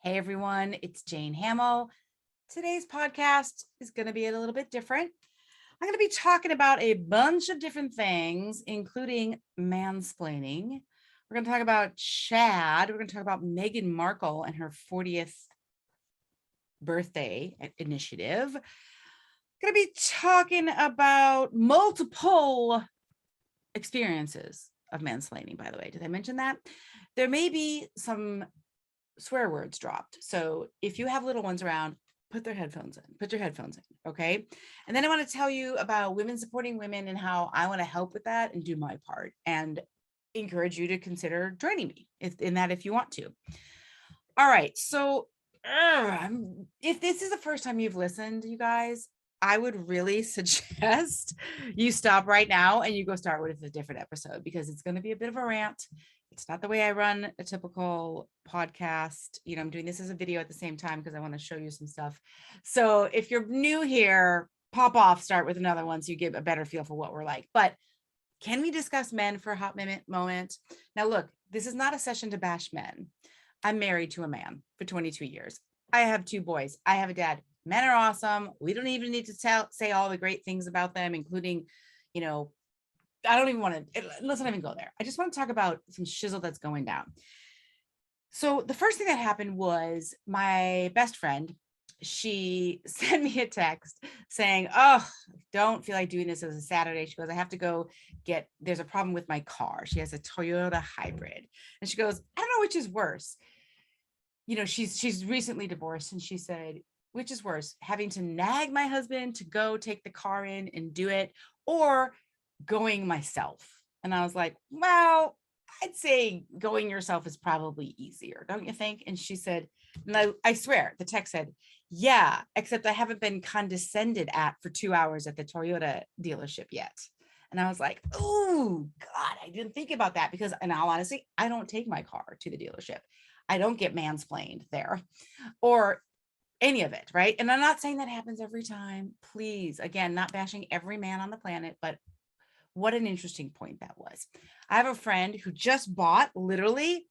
Hey everyone, it's Jane Hamill. Today's podcast is going to be a little bit different. I'm going to be talking about a bunch of different things, including mansplaining. We're going to talk about Chad. We're going to talk about Meghan Markle and her 40th birthday initiative. Going to be talking about multiple experiences of mansplaining, by the way. Did I mention that? There may be some swear words dropped. So if you have little ones around, put your headphones in, okay? And then I want to tell you about women supporting women and how I want to help with that and do my part and encourage you to consider joining me if you want to. All right, so if this is the first time you've listened, you guys, I would really suggest you stop right now and you go start with a different episode because it's going to be a bit of a rant. It's not the way I run a typical podcast. I'm doing this as a video at the same time because I want to show you some stuff. So if you're new here, pop off, start with another one so you get a better feel for what we're like. But can we discuss men for a hot moment? Now, look, this is not a session to bash men. I'm married to a man for 22 years. I have 2 boys. I have a dad. Men are awesome. We don't even need to say all the great things about them, including, I don't even want to, let's not even go there. I just want to talk about some shizzle that's going down. So the first thing that happened was my best friend, she sent me a text saying, oh, don't feel like doing this as a Saturday. She goes, I have to go there's a problem with my car. She has a Toyota hybrid. And she goes, I don't know which is worse. She's recently divorced. And she said, which is worse, having to nag my husband to go take the car in and do it, or going myself. And I was like, well, I'd say going yourself is probably easier, don't you think? And she said, and I swear, the text said, yeah, except I haven't been condescended at for 2 hours at the Toyota dealership yet. And I was like, oh, God, I didn't think about that because, in all honesty, I don't take my car to the dealership. I don't get mansplained there or any of it, right? And I'm not saying that happens every time. Please, again, not bashing every man on the planet, but what an interesting point that was. I have a friend who just bought literally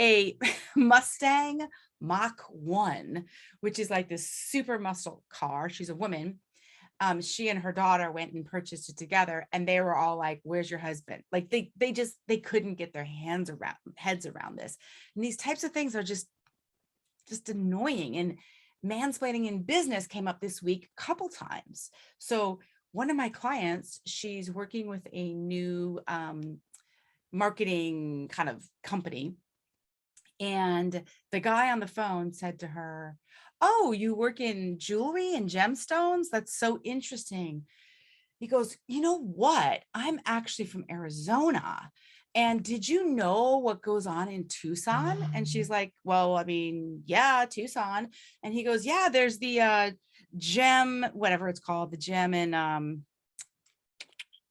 a Mustang Mach 1, which is like this super muscle car. She's a woman. She and her daughter went and purchased it together, and they were all like, where's your husband? Like they couldn't get their heads around this. And these types of things are just annoying. And mansplaining in business came up this week a couple times. So one of my clients, she's working with a new marketing kind of company. And the guy on the phone said to her, oh, you work in jewelry and gemstones? That's so interesting. He goes, you know what? I'm actually from Arizona. And did you know what goes on in Tucson? And she's like, well, I mean, yeah, Tucson. And he goes, yeah, there's the gem, whatever it's called, the gem and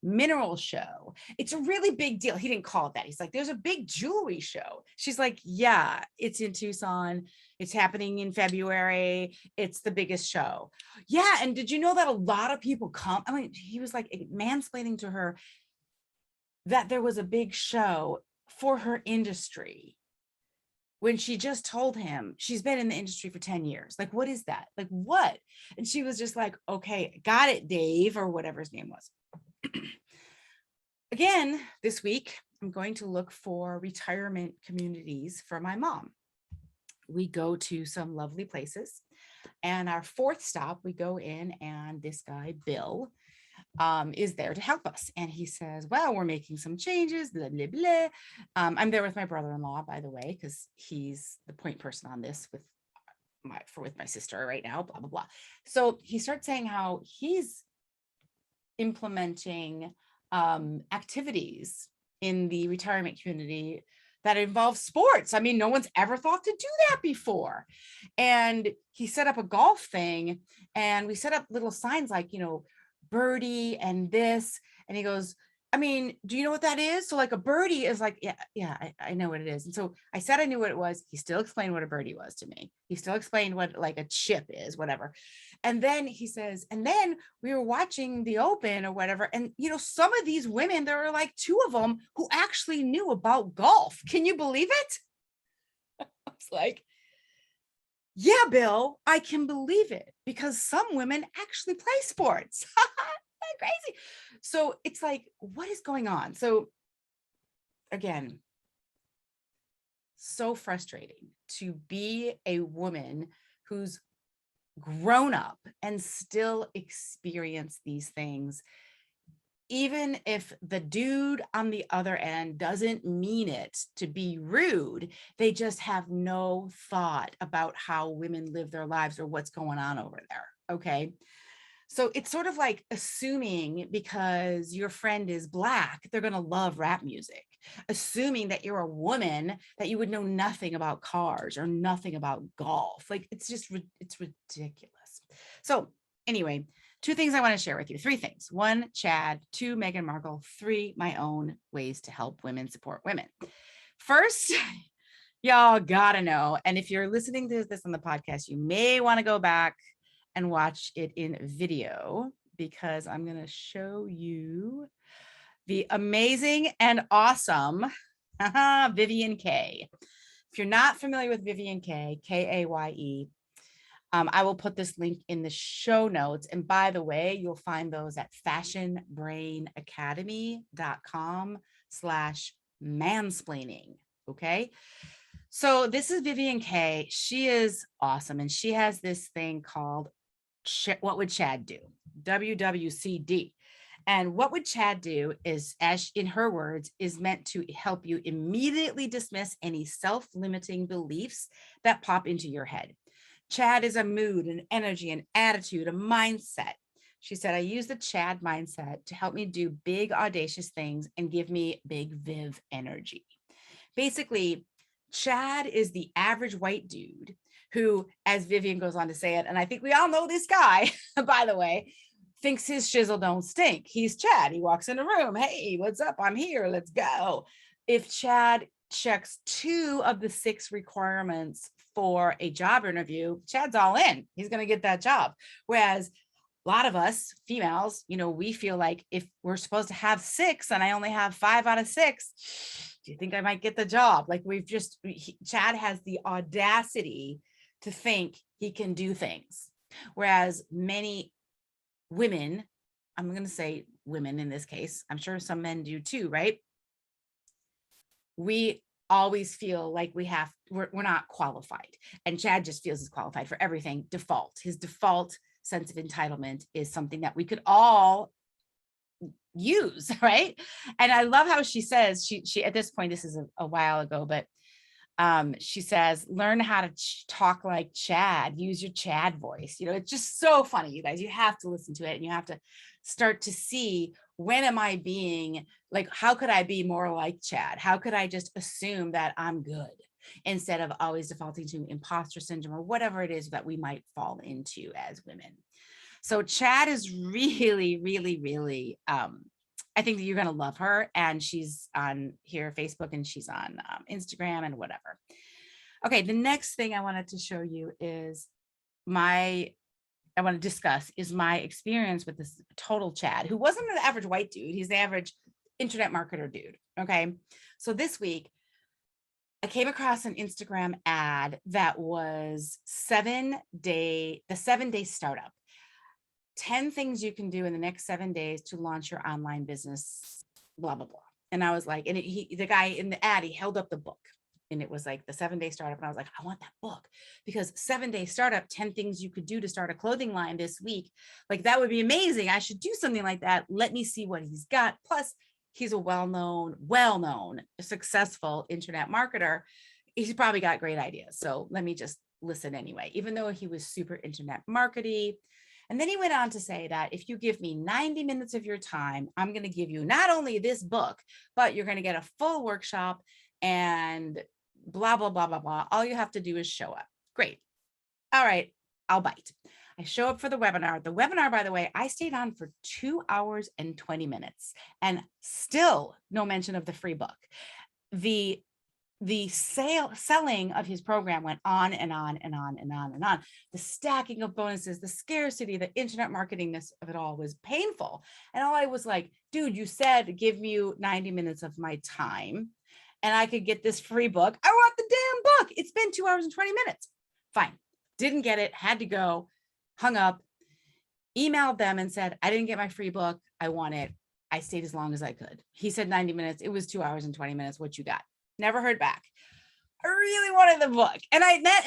mineral show. It's a really big deal. He didn't call it that. He's like, there's a big jewelry show. She's like, yeah, it's in Tucson. It's happening in February. It's the biggest show. Yeah. And did you know that a lot of people come? I mean, he was like mansplaining to her that there was a big show for her industry when she just told him she's been in the industry for 10 years. Like, what is that? Like, what? And she was just like, okay, got it, Dave, or whatever his name was. Again, this week, I'm going to look for retirement communities for my mom. We go to some lovely places. And our 4th stop, we go in and this guy, Bill, is there to help us. And he says, well, we're making some changes, blah, blah, blah. I'm there with my brother-in-law, by the way, because he's the point person on this with my sister right now, blah, blah, blah. So he starts saying how he's implementing activities in the retirement community that involve sports. I mean, no one's ever thought to do that before. And he set up a golf thing, and we set up little signs like, birdie and this. And he goes, I mean, do you know what that is? So like a birdie is like, yeah, I know what it is. And so I said I knew what it was. He still explained what a birdie was to me. He still explained what like a chip is, whatever. And then he says, and then we were watching the Open or whatever. And, some of these women, there were like 2 of them who actually knew about golf. Can you believe it? I was like, Yeah, Bill, I can believe it because some women actually play sports. Crazy. So it's like, what is going on? So again, so frustrating to be a woman who's grown up and still experience these things, even if the dude on the other end doesn't mean it to be rude. They just have no thought about how women live their lives or what's going on over there. Okay. So it's sort of like assuming because your friend is Black, they're going to love rap music, assuming that you're a woman, that you would know nothing about cars or nothing about golf. Like it's just, it's ridiculous. So anyway, two things I want to share with you. Three things. One, Chad. Two, Meghan Markle. Three, my own ways to help women support women. First, y'all gotta know. And if you're listening to this on the podcast, you may want to go back and watch it in video because I'm going to show you the amazing and awesome Vivian Kaye. If you're not familiar with Vivian Kaye, Kaye, I will put this link in the show notes. And by the way, you'll find those at fashionbrainacademy.com/mansplaining. Okay. So this is Vivian Kaye. She is awesome. And she has this thing called What Would Chad Do? WWCD. And What Would Chad Do is, as in her words, is meant to help you immediately dismiss any self-limiting beliefs that pop into your head. Chad is a mood, an energy, an attitude, a mindset. She said, I use the Chad mindset to help me do big, audacious things and give me big Viv energy. Basically, Chad is the average white dude who, as Vivian goes on to say it, and I think we all know this guy, by the way, thinks his shizzle don't stink. He's Chad. He walks in a room. Hey, what's up? I'm here. Let's go. If Chad checks 2 of the 6 requirements for a job interview, Chad's all in. He's going to get that job. Whereas a lot of us females, we feel like if we're supposed to have 6 and I only have 5 out of 6, do you think I might get the job? Like Chad has the audacity to think he can do things. Whereas many women, I'm going to say women in this case, I'm sure some men do too, right? We always feel like we're not qualified. And Chad just feels he's qualified for everything. His default sense of entitlement is something that we could all use, right? And I love how she says, she at this point, this is a while ago, but she says, learn how to talk like Chad, use your Chad voice. It's just so funny, you guys. You have to listen to it and you have to start to see, when am I being like, how could I be more like Chad? How could I just assume that I'm good instead of always defaulting to imposter syndrome or whatever it is that we might fall into as women? So Chad is really, really, really, I think that you're going to love her. And she's on here, Facebook, and she's on Instagram and whatever. Okay. The next thing I wanted to show you is my experience with this total Chad, who wasn't an average white dude. He's the average internet marketer dude. Okay. So this week I came across an Instagram ad that was the 7-day startup. 10 things you can do in the next 7 days to launch your online business, blah, blah, blah. And I was like, and the guy in the ad, he held up the book and it was like the 7-day startup. And I was like, I want that book because 7-day startup, 10 things you could do to start a clothing line this week. Like that would be amazing. I should do something like that. Let me see what he's got. Plus he's a well-known, successful internet marketer. He's probably got great ideas. So let me just listen anyway, even though he was super internet markety. And then he went on to say that if you give me 90 minutes of your time, I'm going to give you not only this book, but you're going to get a full workshop and blah, blah, blah, blah, blah. All you have to do is show up. Great. All right. I'll bite. I show up for the webinar. The webinar, by the way, I stayed on for 2 hours and 20 minutes and still no mention of the free book. The selling of his program went on and on and on and on and on. The stacking of bonuses, the scarcity, the internet marketingness of it all was painful. And all I was like, dude, you said, give me 90 minutes of my time and I could get this free book. I want the damn book. It's been 2 hours and 20 minutes. Fine. didn't get it, had to go, hung up, emailed them and said, I didn't get my free book. I want it. I stayed as long as I could. He said 90 minutes. It was 2 hours and 20 minutes. What you got? Never heard back. I really wanted the book. And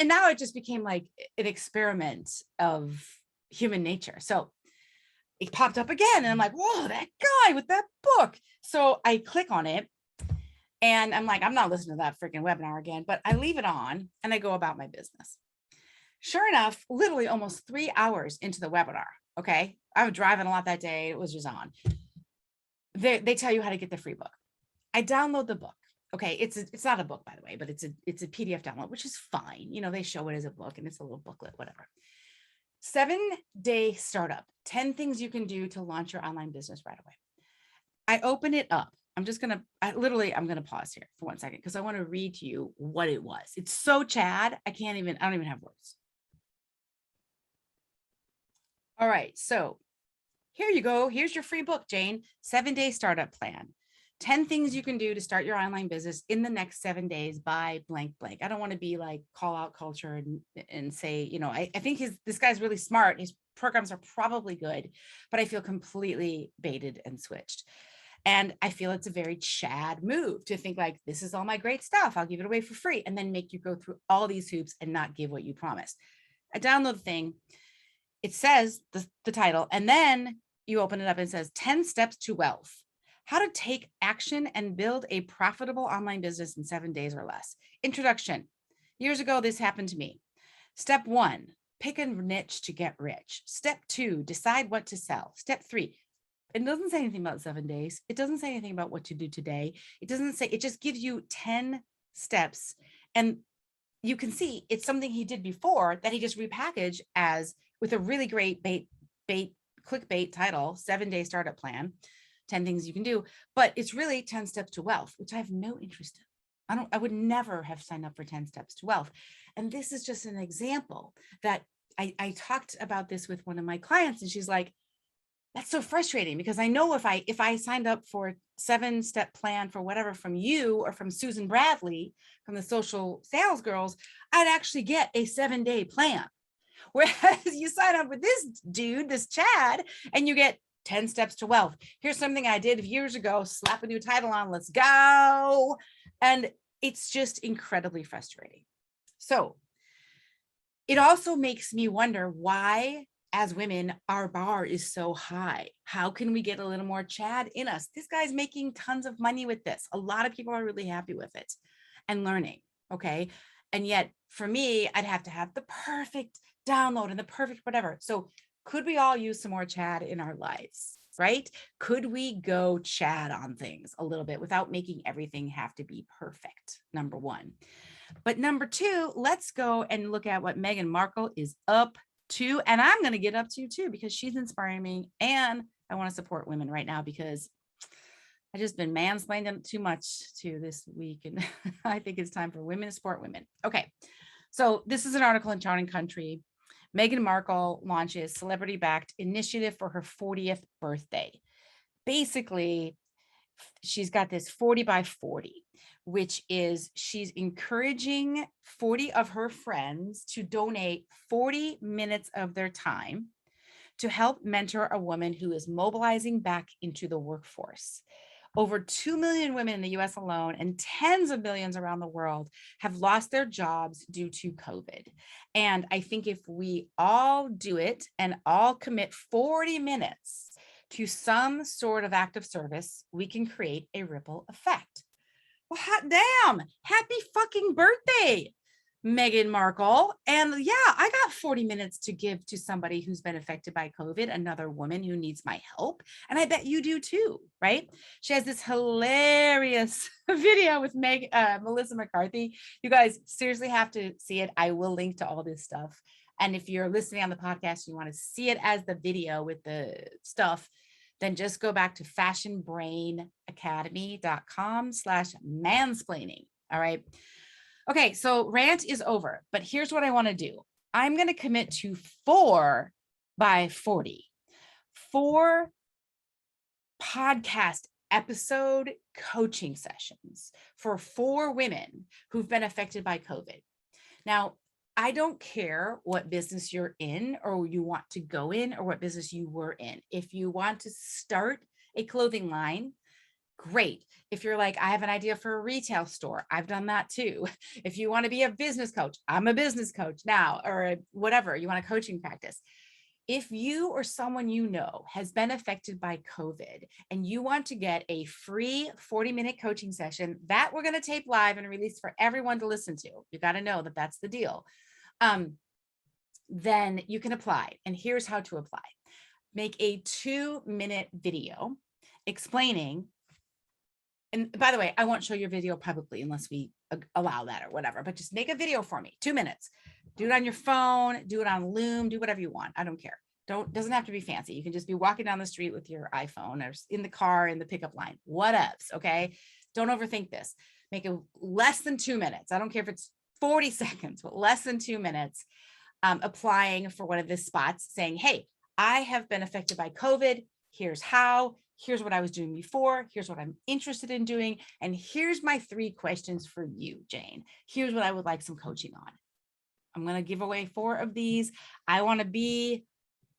now it just became like an experiment of human nature. So it popped up again. And I'm like, whoa, that guy with that book. So I click on it and I'm like, I'm not listening to that freaking webinar again, but I leave it on and I go about my business. Sure enough, literally almost 3 hours into the webinar. Okay. I was driving a lot that day. It was just on. They tell you how to get the free book. I download the book. Okay. It's not a book, by the way, but it's a PDF download, which is fine. You know, they show it as a book and it's a little booklet, whatever. 7-day startup, 10 things you can do to launch your online business right away. I open it up. I'm going to pause here for 1 second because I want to read to you what it was. It's so Chad. I don't even have words. All right. So here you go. Here's your free book, Jane. 7-day startup plan. 10 things you can do to start your online business in the next 7 days by blank blank. I don't want to be like call out culture and say, you know, I think this guy's really smart. His programs are probably good, but I feel completely baited and switched. And I feel it's a very Chad move to think like, this is all my great stuff. I'll give it away for free and then make you go through all these hoops and not give what you promised. I download the thing. It says the title, and then you open it up and it says 10 steps to wealth. How to take action and build a profitable online business in 7 days or less. Introduction. Years ago, this happened to me. Step 1, pick a niche to get rich. Step 2, decide what to sell. Step 3, it doesn't say anything about 7 days. It doesn't say anything about what to do today. It just gives you 10 steps. And you can see it's something he did before that he just repackaged as with a really great clickbait title, 7-day startup plan, 10 things you can do, but it's really 10 steps to wealth, which I have no interest in. I would never have signed up for 10 steps to wealth. And this is just an example that I talked about this with one of my clients and she's like, that's so frustrating because I know if I signed up for a 7-step plan for whatever from you or from Susan Bradley, from the Social Sales Girls, I'd actually get a 7-day plan. Whereas you sign up with this dude, this Chad, and you get 10 steps to wealth. Here's something I did years ago, slap a new title on, let's go. And it's just incredibly frustrating. So it also makes me wonder why, as women, our bar is so high. How can we get a little more Chad in us? This guy's making tons of money with this. A lot of people are really happy with it and learning. Okay. And yet for me, I'd have to have the perfect download and the perfect whatever. So could we all use some more Chad in our lives, right? Could we go Chad on things a little bit without making everything have to be perfect? Number 1. But number 2, let's go and look at what Meghan Markle is up to. And I'm going to get up to too, because she's inspiring me. And I want to support women right now because I just been mansplaining too much to this week. And I think it's time for women to support women. Okay. So this is an article in Town and Country. Meghan Markle launches celebrity-backed initiative for her 40th birthday. Basically, she's got this 40 by 40, which is she's encouraging 40 of her friends to donate 40 minutes of their time to help mentor a woman who is mobilizing back into the workforce. Over 2 million women in the US alone and tens of millions around the world have lost their jobs due to COVID. And I think if we all do it and all commit 40 minutes to some sort of act of service, we can create a ripple effect. Well, hot damn, happy fucking birthday, Meghan Markle. And yeah, I got 40 minutes to give to somebody who's been affected by COVID, another woman who needs my help. And I bet you do too, right? She has this hilarious video with Melissa McCarthy. You guys seriously have to see it. I will link to all this stuff. And if you're listening on the podcast, you want to see it as the video with the stuff, then just go back to fashionbrainacademy.com/mansplaining. All right. Okay, so rant is over, but here's what I want to do. I'm going to commit to 4 by 40, 4 podcast episode coaching sessions for 4 women who've been affected by COVID. Now, I don't care what business you're in or you want to go in or what business you were in. If you want to start a clothing line, great. If you're like, I have an idea for a retail store, I've done that too. If you want to be a business coach, I'm a business coach now, or whatever, you want a coaching practice. If you or someone you know has been affected by COVID and you want to get a free 40-minute coaching session that we're going to tape live and release for everyone to listen to, you got to know that that's the deal. Then you can apply. And here's how to apply. Make a 2-minute video explaining. And by the way, I won't show your video publicly unless we allow that or whatever, but just make a video for me, 2 minutes. Do it on your phone, do it on Loom, do whatever you want. I don't care. Doesn't have to be fancy. You can just be walking down the street with your iPhone or in the car in the pickup line, whatevs. Okay. Don't overthink this. Make it less than 2 minutes. I don't care if it's 40 seconds, but less than 2 minutes, applying for one of the spots saying, hey, I have been affected by COVID. Here's how. Here's what I was doing before. Here's what I'm interested in doing. And here's my 3 questions for you, Jane. Here's what I would like some coaching on. I'm going to give away 4 of these. I want to be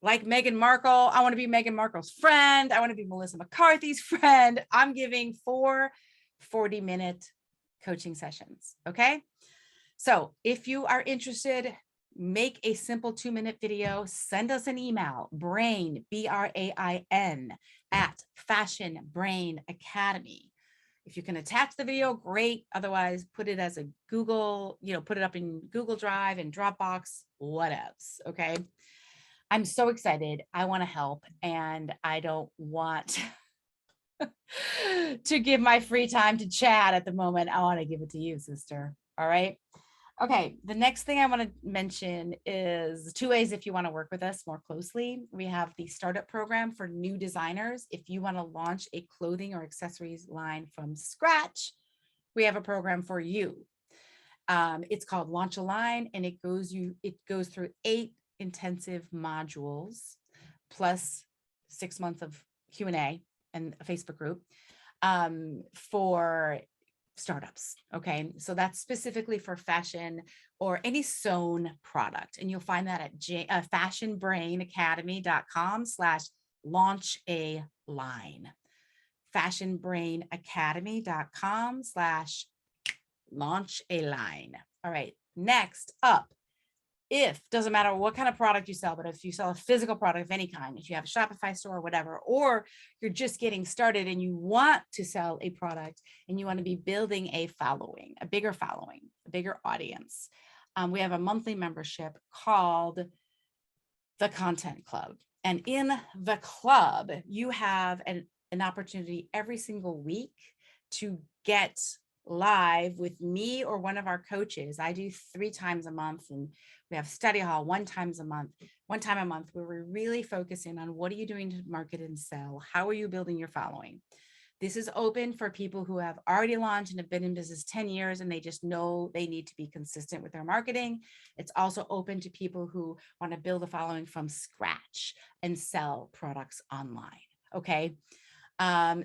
like Meghan Markle. I want to be Meghan Markle's friend. I want to be Melissa McCarthy's friend. I'm giving 4 40-minute coaching sessions. Okay. So if you are interested, make a simple 2-minute video, send us an email, brain, BRAIN, at Fashion Brain Academy. If you can attach the video, great. Otherwise, put it as a Google, put it up in Google Drive and Dropbox, whatevs. Okay. I'm so excited. I want to help, and I don't want to give my free time to chat at the moment. I want to give it to you, sister. All right. Okay, the next thing I want to mention is 2 ways if you want to work with us more closely. We have the startup program for new designers. If you want to launch a clothing or accessories line from scratch, we have a program for you. It's called Launch a Line, and it goes through 8 intensive modules plus 6 months of Q&A and a Facebook group for startups. Okay. So that's specifically for fashion or any sewn product. And you'll find that at fashionbrainacademy.com/launch-a-line. fashionbrainacademy.com/launch-a-line. All right. Next up, doesn't matter what kind of product you sell, but if you sell a physical product of any kind, if you have a Shopify store or whatever, or you're just getting started and you want to sell a product and you want to be building a following, a bigger audience, we have a monthly membership called the Content Club. And in the club, you have an opportunity every single week to get live with me or one of our coaches. I do 3 times a month, and we have study hall one time a month, where we're really focusing on what are you doing to market and sell? How are you building your following? This is open for people who have already launched and have been in business 10 years and they just know they need to be consistent with their marketing. It's also open to people who want to build a following from scratch and sell products online. Okay.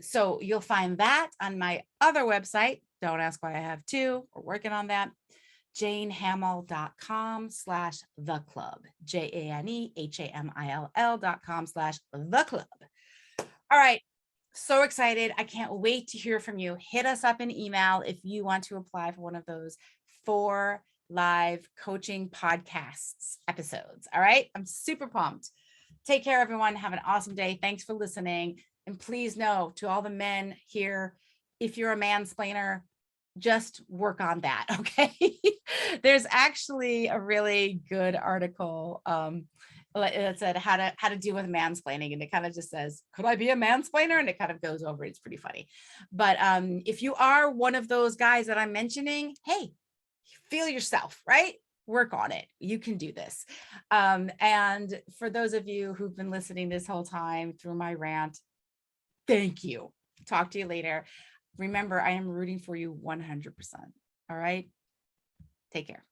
So you'll find that on my other website. Don't ask why I have 2. We're working on that. janehamill.com/theclub. JANEHAMILL.com/theclub. All right. So excited. I can't wait to hear from you. Hit us up an email if you want to apply for one of those 4 live coaching podcasts episodes. All right. I'm super pumped. Take care, everyone. Have an awesome day. Thanks for listening. And please know, to all the men here, if you're a mansplainer, just work on that. Okay. There's actually a really good article that said how to deal with mansplaining. And it kind of just says, could I be a mansplainer? And it kind of goes over. It's pretty funny. But if you are one of those guys that I'm mentioning, hey, feel yourself, right? Work on it. You can do this. And for those of you who've been listening this whole time through my rant, thank you. Talk to you later. Remember, I am rooting for you 100%. All right. Take care.